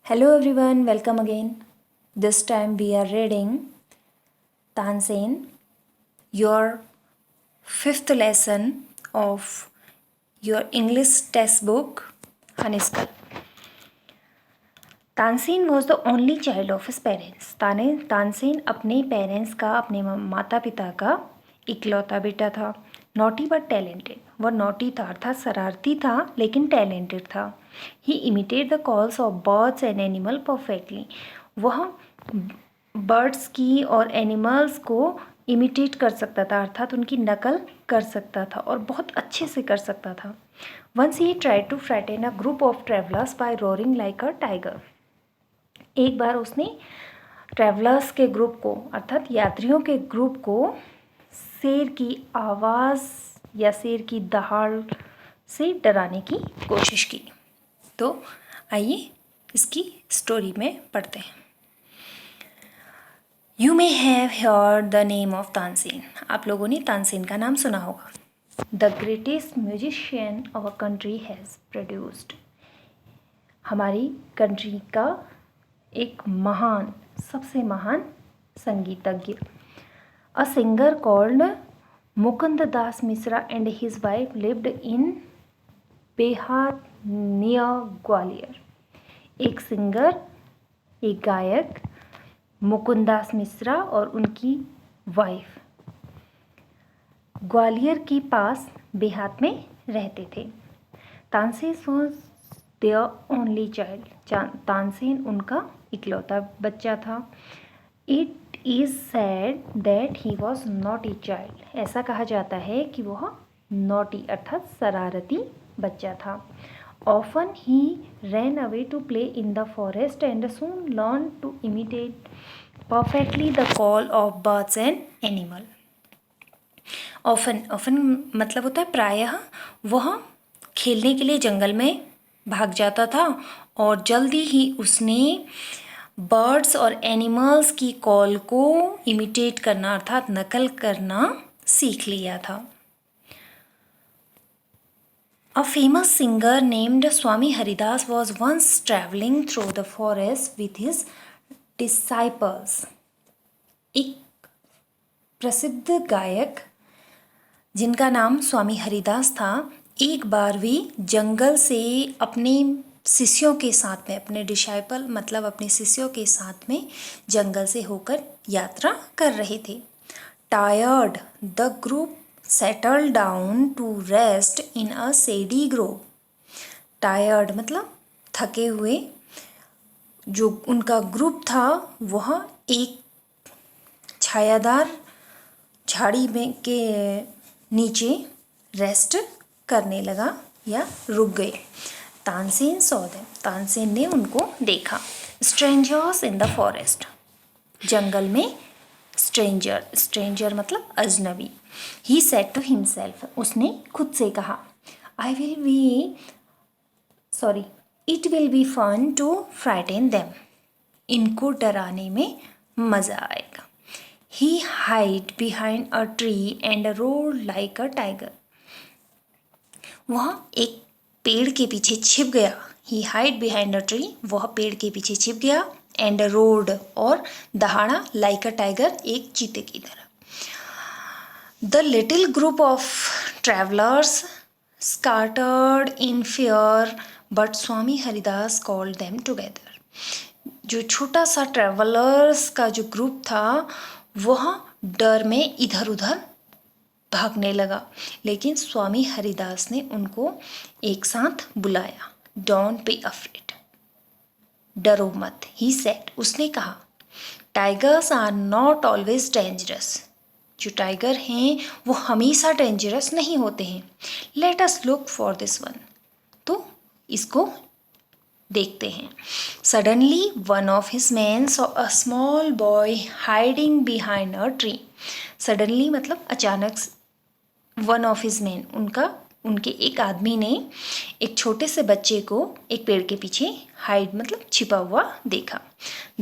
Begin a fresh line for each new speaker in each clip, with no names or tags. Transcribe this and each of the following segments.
Hello everyone, welcome again. This time we are reading Tanzin, your fifth lesson of your English textbook, Haniskal. Tansen was the only child of his parents. Tansen अपने parents का, अपने माता पिता का इकलौता बेटा था। नॉटी बट टैलेंटेड, वह नॉटी था अर्थात शरारती था लेकिन टैलेंटेड था। He imitated the calls of birds and animal perfectly, वह बर्ड्स की और एनिमल्स को इमिटेट कर सकता था अर्थात उनकी नकल कर सकता था और बहुत अच्छे से कर सकता था। Once he tried to frighten a group of travellers by roaring like a tiger, एक बार उसने ट्रैवलर्स के ग्रुप को अर्थात यात्रियों के ग्रुप को शेर की आवाज़ या शेर की दहाड़ से डराने की कोशिश की। तो आइए इसकी स्टोरी में पढ़ते हैं। You may have heard the name of Tansen, आप लोगों ने तानसेन का नाम सुना होगा। The greatest musician our country has produced, हमारी कंट्री का एक महान, सबसे महान संगीतज्ञ। A singer called Mukund Das Mishra and his wife lived in Behat near Gwalior, एक सिंगर, एक गायक मुकुंदास मिश्रा और उनकी वाइफ ग्वालियर के पास बेहात में रहते थे। Tansen was their only child, Tansen उनका इकलौता बच्चा था। It is said that he was naughty child, ऐसा कहा जाता है कि वह नॉटी अर्थात शरारती बच्चा था। Often he ran away to play in the forest and soon learn to imitate perfectly the call of birds and animal. Often मतलब होता है प्रायः, वह खेलने के लिए जंगल में भाग जाता था और जल्दी ही उसने बर्ड्स और एनिमल्स की कॉल को इमिटेट करना अर्थात नकल करना सीख लिया था। A famous singer named Swami Haridas was once traveling through the forest with his disciples. एक प्रसिद्ध गायक जिनका नाम स्वामी हरिदास था, एक बार वे जंगल से अपने शिष्यों के साथ में, अपने डिसाइपल मतलब अपने शिष्यों के साथ में जंगल से होकर यात्रा कर रहे थे। Tired the group settle down to rest in a shady grove, tired मतलब थके हुए, जो उनका ग्रुप था वह एक छायादार झाड़ी में के नीचे रेस्ट करने लगा या रुक गए। तानसेन सॉ देम, तानसेन ने उनको देखा। स्ट्रेंजर्स इन द फॉरेस्ट, जंगल में स्ट्रेंजर, स्ट्रेंजर मतलब अजनबी। ही सेड टू हिमसेल्फ, उसने खुद से कहा, it will be fun to frighten them, इनको डराने में मज़ा आएगा। He hide behind a tree and roared like a tiger, वह एक पेड़ के पीछे छिप गया। He hide behind a tree, वह पेड़ के पीछे छिप गया। एंड रोड और दहाड़ा लाइक अ टाइगर, एक चीते की तरह। The little group of travellers scattered in fear but Swami Haridas called them together, जो छोटा सा ट्रैवलर्स का जो ग्रुप था वह डर में इधर उधर भागने लगा, लेकिन स्वामी हरिदास ने उनको एक साथ बुलाया। डोंट बी अफ्रेड, डरो मत। ही सेड, उसने कहा, tigers are not always dangerous, जो टाइगर हैं वो हमेशा डेंजरस नहीं होते हैं। Let us look for this one, तो इसको देखते हैं। Suddenly one of his man saw a small boy hiding behind a tree, suddenly मतलब अचानक, वन ऑफ हिज मैन उनके एक आदमी ने एक छोटे से बच्चे को एक पेड़ के पीछे हाइड मतलब छिपा हुआ देखा।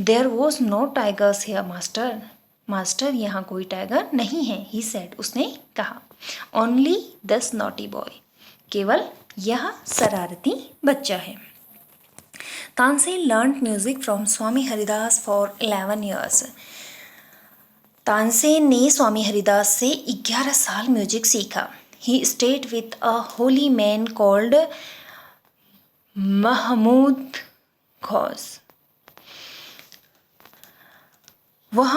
There was no tigers here master, master यहाँ कोई टाइगर नहीं है। ही सेड, उसने कहा, ओनली दिस नॉटी बॉय, केवल यह शरारती बच्चा है। Tansen learned music from Swami Haridas for 11 years. Tansen ने स्वामी हरिदास से 11 साल म्यूजिक सीखा. He stayed with a holy man called Mahmood Ghaus. वह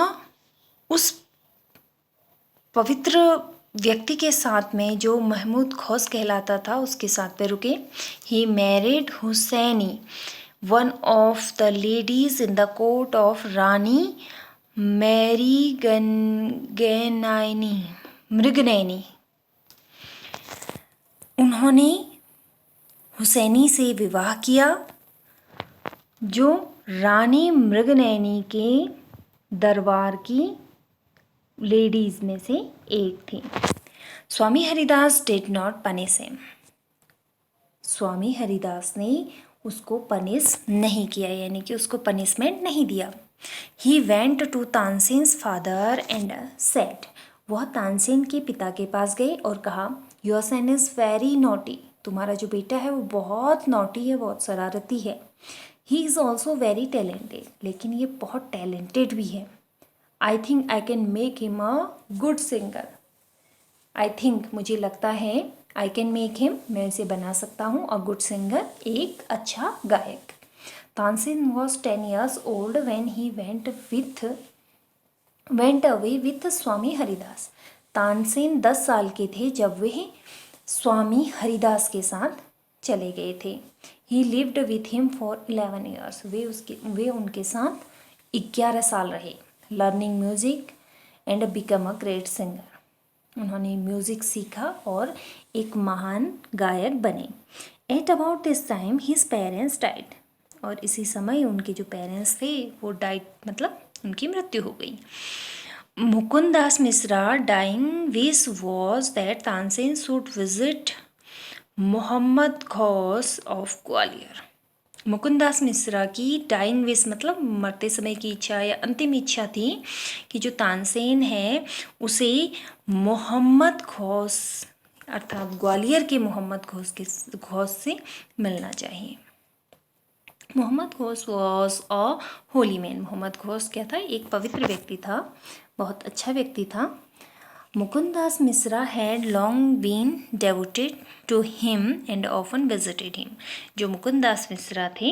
उस पवित्र व्यक्ति के साथ में जो महमूद गौस कहलाता था उसके साथ पे रुके. He married Husaini, one of the ladies in the court of Rani Mrignayani. उन्होंने हुसैनी से विवाह किया जो रानी मृगनयनी के दरबार की लेडीज में से एक थी. Swami Haridas did not punish him. Swami Haridas ने उसको पनिश नहीं किया, यानी कि उसको पनिशमेंट नहीं दिया. He went to Tansen's father and said. वह तानसेन के पिता के पास गए और कहा, your son is very naughty. तुम्हारा जो बेटा है वो बहुत नॉटी है, बहुत शरारती है. He is also very talented. लेकिन ये बहुत टैलेंटेड भी है. I think I can make him a good singer. I think मुझे लगता है, आई कैन मेक हिम मैं इसे बना सकता हूँ, अ गुड सिंगर एक अच्छा गायक. Tansen was 10 years old when he went away with स्वामी हरिदास. तानसेन 10 साल के थे जब वे स्वामी हरिदास के साथ चले गए थे. ही lived with him for 11 years. वे उनके साथ 11 साल रहे. Learning music and become a great singer. उन्होंने म्यूजिक सीखा और एक महान गायक बने. At about this time his parents died. और इसी समय उनके जो पेरेंट्स थे वो डाइड मतलब उनकी मृत्यु हो गई. Mukundas Mishra dying wish was that Tansen should visit Mohammad Ghaus of Gwalior. Mukundas Mishra की डाइंग विश मतलब मरते समय की इच्छा या अंतिम इच्छा थी कि जो तानसेन है उसे मोहम्मद गौस अर्थात ग्वालियर के मोहम्मद गौस से मिलना चाहिए. Mohammad Ghaus was a Holi man. Mohammad Ghaus क्या था? एक पवित्र व्यक्ति था, बहुत अच्छा व्यक्ति था. Mukundas Mishra had long been devoted to him and often visited him. जो मुकुंदास मिश्रा थे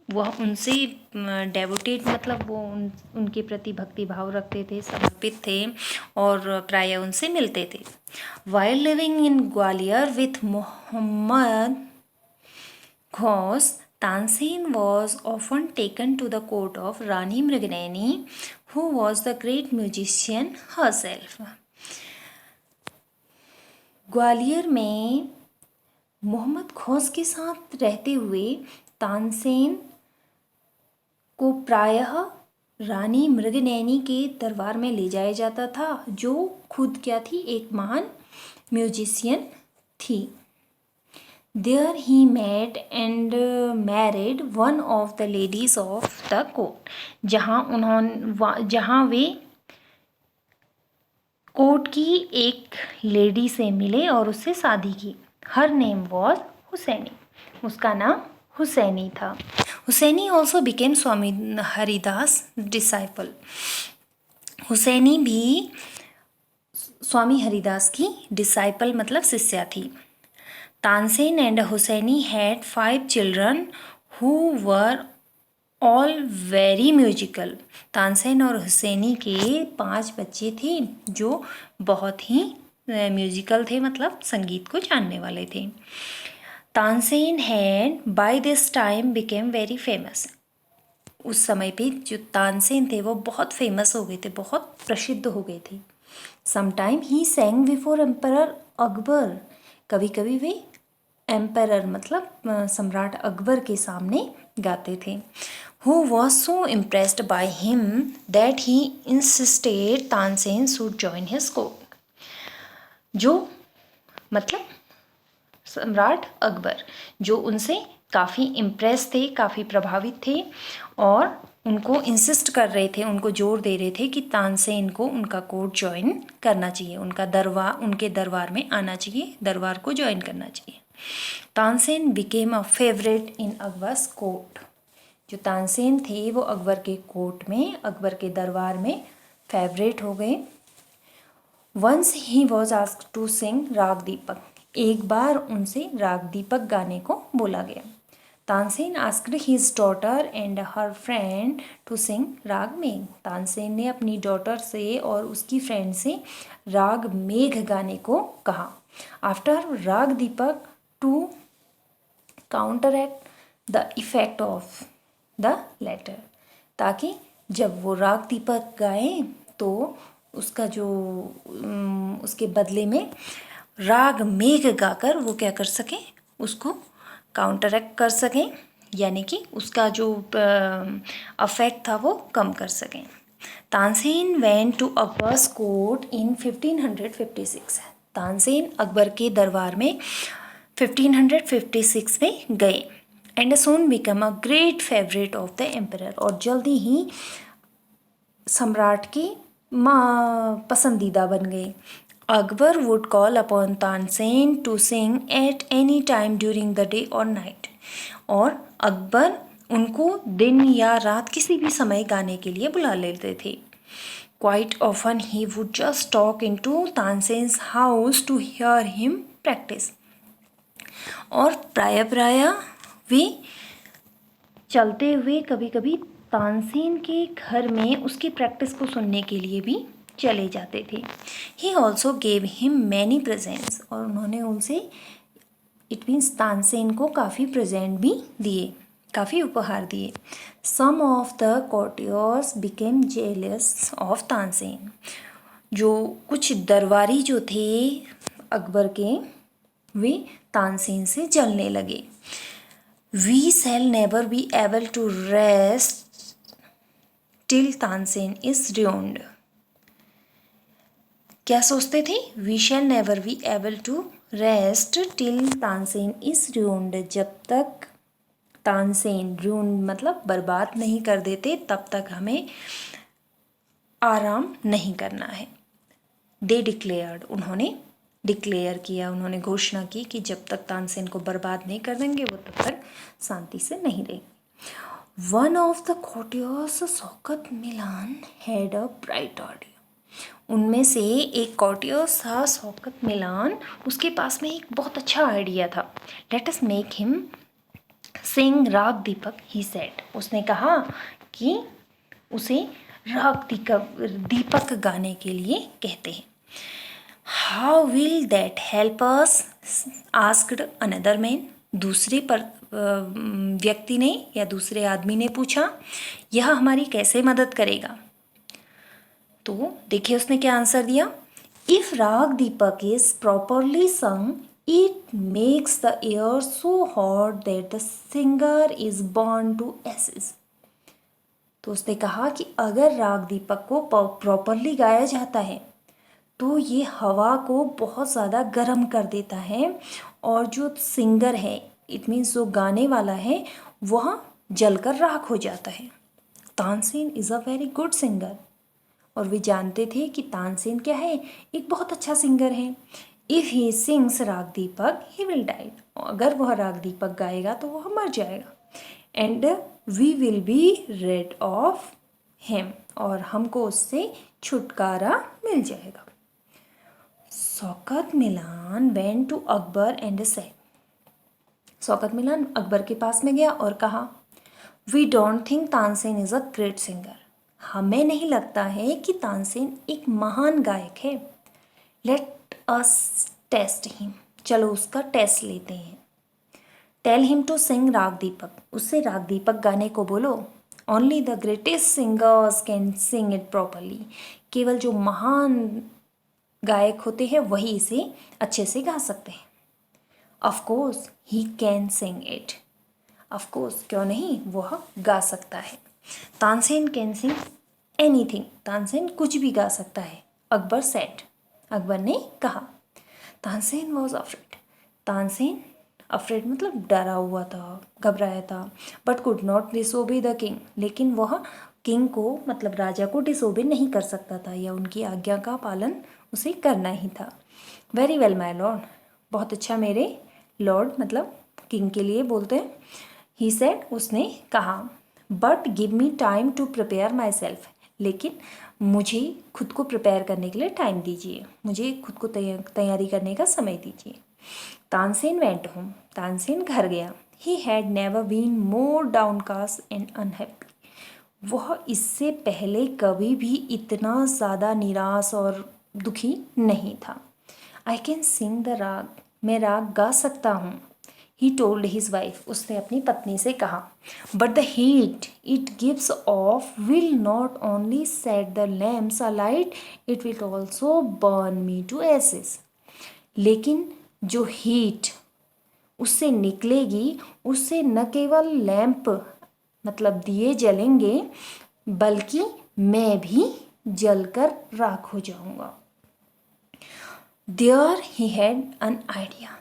वह उनसे डेवोटेड मतलब वो उनके प्रति भक्ति भाव रखते थे, समर्पित थे और प्रायः उनसे मिलते थे. While living in Gwalior with Mohammad Ghaus, Tansen was often taken to the court of Rani Mrignani, who was the great musician herself. Gwalior में मोहम्मद गौस के साथ रहते हुए तानसेन को प्रायः रानी मृगनयनी के दरबार में ले जाया जाता था, जो खुद क्या थी? एक महान म्यूजिशियन थी. There he met and married one of the ladies of the court. जहाँ वे कोर्ट की एक लेडी से मिले और उससे शादी की. Her name was Husaini. उसका नाम हुसैनी था. Husaini also became Swami Haridas disciple. Husaini भी स्वामी हरिदास की डिसाइपल मतलब शिष्या थी. Tansen and Husaini had 5 children who were all very musical. Tansen और हुसैनी के 5 बच्चे थे जो बहुत ही म्यूजिकल थे, मतलब संगीत को जानने वाले थे. Tansen had by this time became very famous. उस समय पे जो तानसेन थे वो बहुत फेमस हो गए थे, बहुत प्रसिद्ध हो गए थे. Sometime he सैंग before emperor Akbar. कभी कभी वे एम्परर मतलब सम्राट अकबर के सामने गाते थे. Who was so impressed by him that he insisted Tansen should join his court. जो मतलब सम्राट अकबर जो उनसे काफ़ी इम्प्रेस थे, काफ़ी प्रभावित थे और उनको इंसिस्ट कर रहे थे, उनको जोर दे रहे थे कि तानसेन को उनका कोर्ट ज्वाइन करना चाहिए, उनके दरबार में आना चाहिए, दरबार को ज्वाइन करना चाहिए. Tansen became a favourite in Akbar's court. जो तानसेन थे वो अकबर के कोर्ट में, अकबर के दरबार में फेवरेट हो गए। Once he was asked to sing raag Deepak. एक बार उनसे राग दीपक गाने को बोला गया। Tansen asked his daughter and her friend to sing raag Megh. Tansen ने अपनी डॉटर से और उसकी फ्रेंड से राग मेघ गाने को कहा। After raag Deepak to counteract the effect of the latter, ताकि जब वो राग दीपक गाएं तो उसका जो उसके बदले में राग मेघ गाकर वो क्या कर सकें, उसको काउंटरएक्ट कर सकें, यानी कि उसका जो अफेक्ट था वो कम कर सकें। Tansen went to Akbar's court in 1556। Tansen Akbar के दरबार में 1556 में गए। And soon became a great favourite of the emperor, और जल्दी ही सम्राट की पसंदीदा बन गए। Akbar would call upon Tansen to sing at any time during the day और नाइट, और अकबर उनको दिन या रात किसी भी समय गाने के लिए बुला लेते थे। Quite often he would just talk into Tansen's house to hear him practice, और प्राय वे चलते हुए कभी कभी तानसेन के घर में उसकी प्रैक्टिस को सुनने के लिए भी चले जाते थे। He also gave him many presents, और उन्होंने उनसे इट मीन्स तानसेन को काफ़ी प्रेजेंट भी दिए, काफ़ी उपहार दिए। Some of the courtiers became jealous of Tansen. जो कुछ दरबारी जो थे अकबर के, वे तानसेन से जलने लगे। We shall never be able to rest till Tansen is ruined। क्या सोचते थे? We shall never be able to rest till Tansen is ruined। जब तक तानसेन, ruined मतलब बर्बाद नहीं कर देते, तब तक हमें आराम नहीं करना है। दे डिक्लेयर्ड, उन्होंने डिक्लेयर किया, उन्होंने घोषणा की कि जब तक तानसेन को बर्बाद नहीं कर देंगे वो तब तक शांति से नहीं रहेंगे। One of the courtiers Shaukat Milan had a bright idea. उनमें से एक कोर्टियर्स था शौकत मिलान, उसके पास में एक बहुत अच्छा आइडिया था। लेट अस मेक हिम सिंग राग दीपक, ही सेड। उसने कहा कि उसे राग दीपक गाने के लिए कहते हैं। How will that help us, asked another man. दूसरे पर व्यक्ति ने या दूसरे आदमी ने पूछा, यह हमारी कैसे मदद करेगा? तो देखिए उसने क्या आंसर दिया। If raag Deepak is properly sung, it makes the air so hot that the singer is burn to ashes. तो उसने कहा कि अगर राग दीपक को प्रॉपरली गाया जाता है तो ये हवा को बहुत ज़्यादा गर्म कर देता है, और जो सिंगर है, इट मीन्स जो गाने वाला है, वह जलकर राख हो जाता है। Tansen is a very good singer, और वे जानते थे कि तानसेन क्या है, एक बहुत अच्छा सिंगर है। इफ़ ही सिंग्स राग दीपक ही विल डाई, अगर वह राग दीपक गाएगा तो वह मर जाएगा। And we will be rid of him, और हमको उससे छुटकारा मिल जाएगा। Shaukat Milan went to Akbar and said. Shaukat Milan Akbar के पास में गया और कहा, we don't think Tansen is a great singer. हमें नहीं लगता है कि तानसेन एक महान गायक है। लेट अस टेस्ट हिम, चलो उसका टेस्ट लेते हैं। Tell him to sing raag दीपक, उससे राग दीपक गाने को बोलो। Only the greatest singers can sing it properly, केवल जो महान गायक होते हैं वही इसे अच्छे से गा सकते हैं। Of course he can sing it, of course क्यों नहीं, वह गा सकता है। Tansen can sing anything, Tansen कुछ भी गा सकता है। अकबर सेड, अकबर ने कहा। Tansen was afraid, Tansen afraid मतलब डरा हुआ था, घबराया था। But could not disobey the king, लेकिन वह किंग को मतलब राजा को डिसोबे नहीं कर सकता था, या उनकी आज्ञा का पालन उसे करना ही था। वेरी वेल माय लॉर्ड, बहुत अच्छा मेरे लॉर्ड मतलब किंग के लिए बोलते हैं। ही सेड, उसने कहा, but give me time to prepare myself, लेकिन मुझे खुद को प्रिपेयर करने के लिए टाइम दीजिए, मुझे खुद को तैयारी करने का समय दीजिए। तानसेन वेंट होम, तानसेन घर गया। He had never been more downcast and unhappy, वह इससे पहले कभी भी इतना ज़्यादा निराश और दुखी नहीं था। आई कैन सिंग द राग, मैं राग गा सकता हूँ। ही टोल्ड हिज वाइफ, उसने अपनी पत्नी से कहा, but the heat it gives off will not only set the lamps alight, it will also burn me to ashes. लेकिन जो हीट उससे निकलेगी, उससे न केवल लैंप मतलब दिए जलेंगे, बल्कि मैं भी जलकर राख हो जाऊंगा। There he had an idea,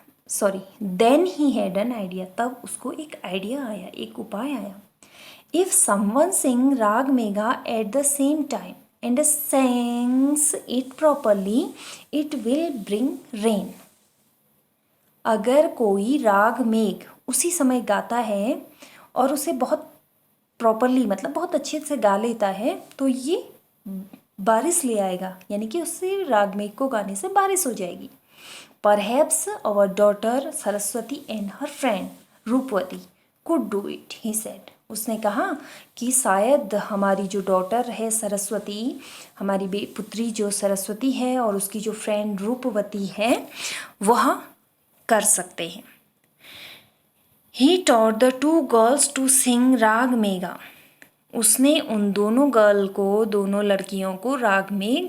then he had an idea, तब उसको एक आइडिया आया, एक उपाय आया। If someone Singh raag mega at the same time and sings it properly, it will bring rain. अगर कोई राग मेघ उसी समय गाता है और उसे बहुत प्रॉपरली मतलब बहुत अच्छे से गा लेता है, तो ये बारिश ले आएगा, यानी कि उससे राग मेघ को गाने से बारिश हो जाएगी। Perhaps our daughter Saraswati and her friend Rupvati could do it, he said, उसने कहा कि शायद हमारी जो डॉटर है सरस्वती, हमारी पुत्री जो सरस्वती है और उसकी जो फ्रेंड रूपवती है, वह कर सकते हैं। He taught the two girls to sing raag Megha, उसने उन दोनों दोनों लड़कियों को राग मेघ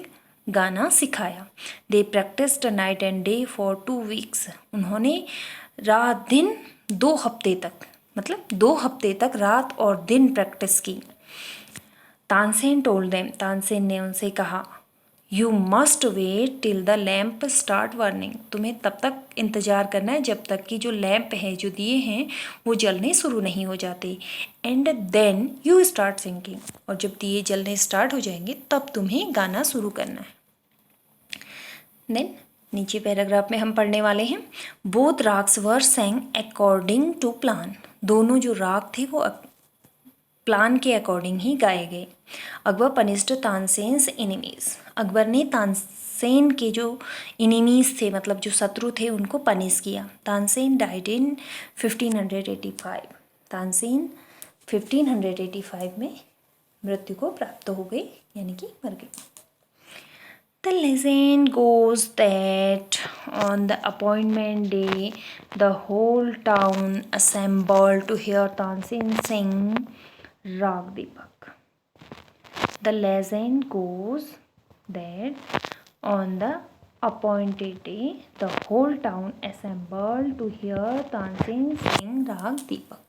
गाना सिखाया। They practised night and day for 2 weeks, उन्होंने रात दिन 2 हफ्ते तक मतलब 2 हफ्ते तक रात और दिन प्रैक्टिस की। तानसेन टोल्ड देम, तानसेन ने उनसे कहा, you must wait till the lamp start burning, तुम्हें तब तक इंतज़ार करना है जब तक कि जो लैम्प है, जो दिए हैं, वो जलने शुरू नहीं हो जाते। And then you start singing, और जब दिए जलने स्टार्ट हो जाएंगे तब तुम्हें गाना शुरू करना है। देन नीचे पैराग्राफ में हम पढ़ने वाले हैं, both raags were sang according to plan, दोनों जो राग थे वो प्लान के अकॉर्डिंग ही गाए गए। अकबर पनिश्ड तानसेन्स एनिमीज, अकबर ने तानसेन के जो एनिमीज थे मतलब जो शत्रु थे उनको पनिश किया। तानसेन डाइड इन 1585, तानसेन 1585 में मृत्यु को प्राप्त हो गई, यानी कि मर गई। The legend goes that on the appointment day, the whole town assembled to hear Tansen sing Rag Deepak. The legend goes that on the appointed day, the whole town assembled to hear Tansen sing Rag Deepak.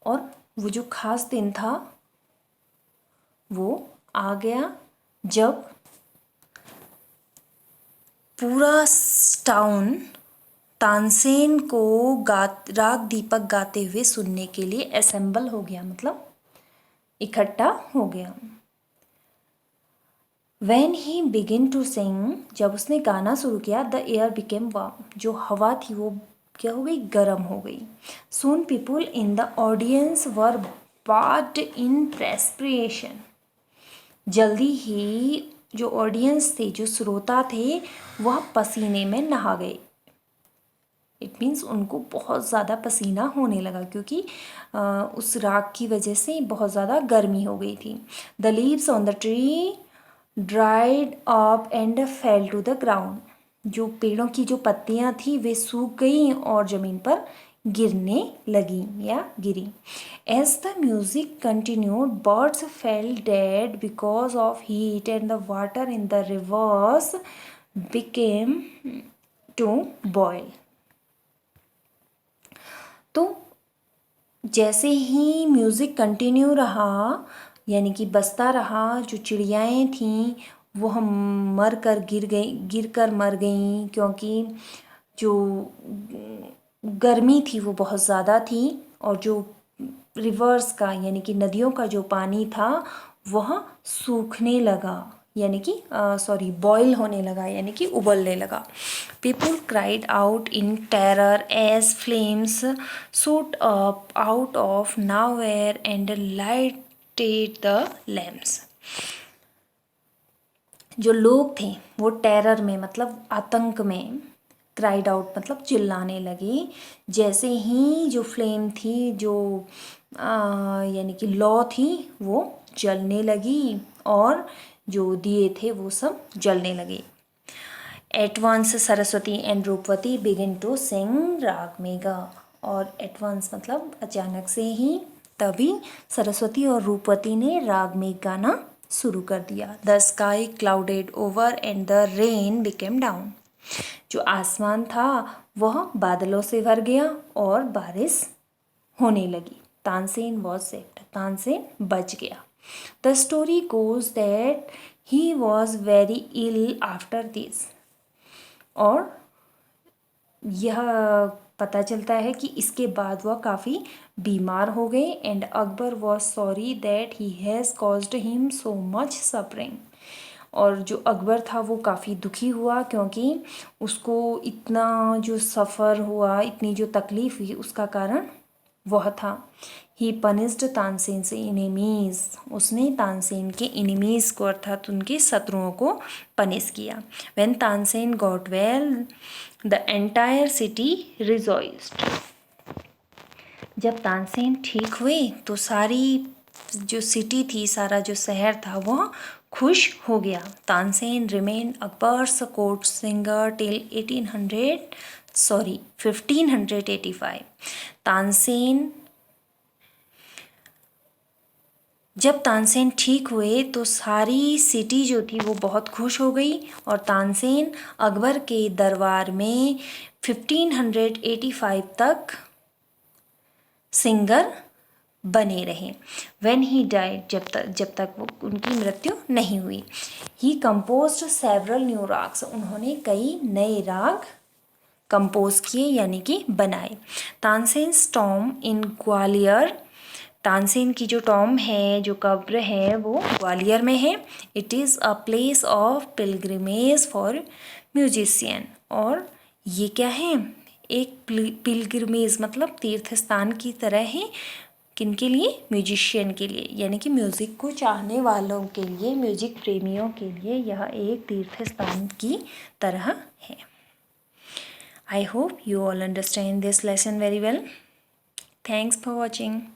और वो जो खास दिन था वो आ गया जब पूरा टाउन तानसेन को राग दीपक गाते हुए सुनने के लिए असेंबल हो गया, मतलब इकट्ठा हो गया। When he began to sing, जब उसने गाना शुरू किया, the air became warm, जो हवा थी वो क्या हो गई, गर्म हो गई। Soon people in the audience were bathed in perspiration, जल्दी ही जो ऑडियंस थे, जो श्रोता थे, वह पसीने में नहा गए। इट मीन्स उनको बहुत ज़्यादा पसीना होने लगा, क्योंकि उस राग की वजह से बहुत ज़्यादा गर्मी हो गई थी। The leaves on the tree dried up and fell to the ground, जो पेड़ों की जो पत्तियां थी वे सूख गई और ज़मीन पर गिरने लगी या गिरी। As the music continued, birds fell dead because of heat and the water in the rivers became to boil. तो जैसे ही म्यूज़िक कंटिन्यू रहा, यानी कि बजता रहा, जो चिड़ियाएँ थीं वो हम गिर कर मर गईं, क्योंकि जो गर्मी थी वो बहुत ज़्यादा थी, और जो रिवर्स का यानी कि नदियों का जो पानी था वह सूखने लगा, यानी कि सॉरी बॉयल होने लगा, यानी कि उबलने लगा। People cried out in terror as flames shoot up out of nowhere and lighted the lamps. जो लोग थे वो टेरर में मतलब आतंक में, क्राइड आउट मतलब चिल्लाने लगे, जैसे ही जो फ्लेम थी, जो यानी कि लौ थी, वो जलने लगी और जो दिए थे वो सब जलने लगे। At once Saraswati and Rupvati begin to sing raag Megha. और एट वंस मतलब अचानक से ही, तभी सरस्वती और रूपवती ने राग मेघ गाना शुरू कर दिया। The sky clouded over and the rain became down. जो आसमान था वह बादलों से भर गया और बारिश होने लगी। तानसेन वॉज सेव्ड, तानसेन बच गया। The story goes that he was very ill after this. और यह पता चलता है कि इसके बाद वह काफ़ी बीमार हो गए। And Akbar was sorry that he has caused him so much suffering. और जो अकबर था वो काफ़ी दुखी हुआ क्योंकि उसको इतना जो सफ़र हुआ, इतनी जो तकलीफ़ हुई, उसका कारण वह था। ही पनिस्ड तानसेन से इनेमीज़, उसने तानसेन के इनेमीज़ को अर्थात उनके शत्रुओं को पनिश किया। When Tansen got well the entire city rejoiced. जब तानसेन ठीक हुए तो सारी जो सिटी थी, सारा जो शहर था, वह खुश हो गया। Tansen remain Akbar's court singer till 1585। Tansen, जब तानसेन ठीक हुए तो सारी सिटी जो थी वो बहुत खुश हो गई और तानसेन अकबर के दरबार में 1585 तक सिंगर बने रहे। व्हेन ही डाइड, जब तक वो उनकी मृत्यु नहीं हुई। ही कंपोज्ड सेवरल न्यू राग्स, उन्होंने कई नए राग कंपोज किए यानी कि बनाए। तानसेन टॉम इन ग्वालियर, तानसेन की जो टॉम है, जो कब्र है, वो ग्वालियर में है। It is a place of pilgrimage for musician. और ये क्या है, एक पिलग्रिमेज मतलब तीर्थ स्थान की तरह है। किनके लिए? म्यूजिशियन के लिए, यानी कि म्यूज़िक को चाहने वालों के लिए, म्यूज़िक प्रेमियों के लिए यह एक तीर्थ स्थान की तरह है। I hope you all understand this lesson very well. Thanks for watching.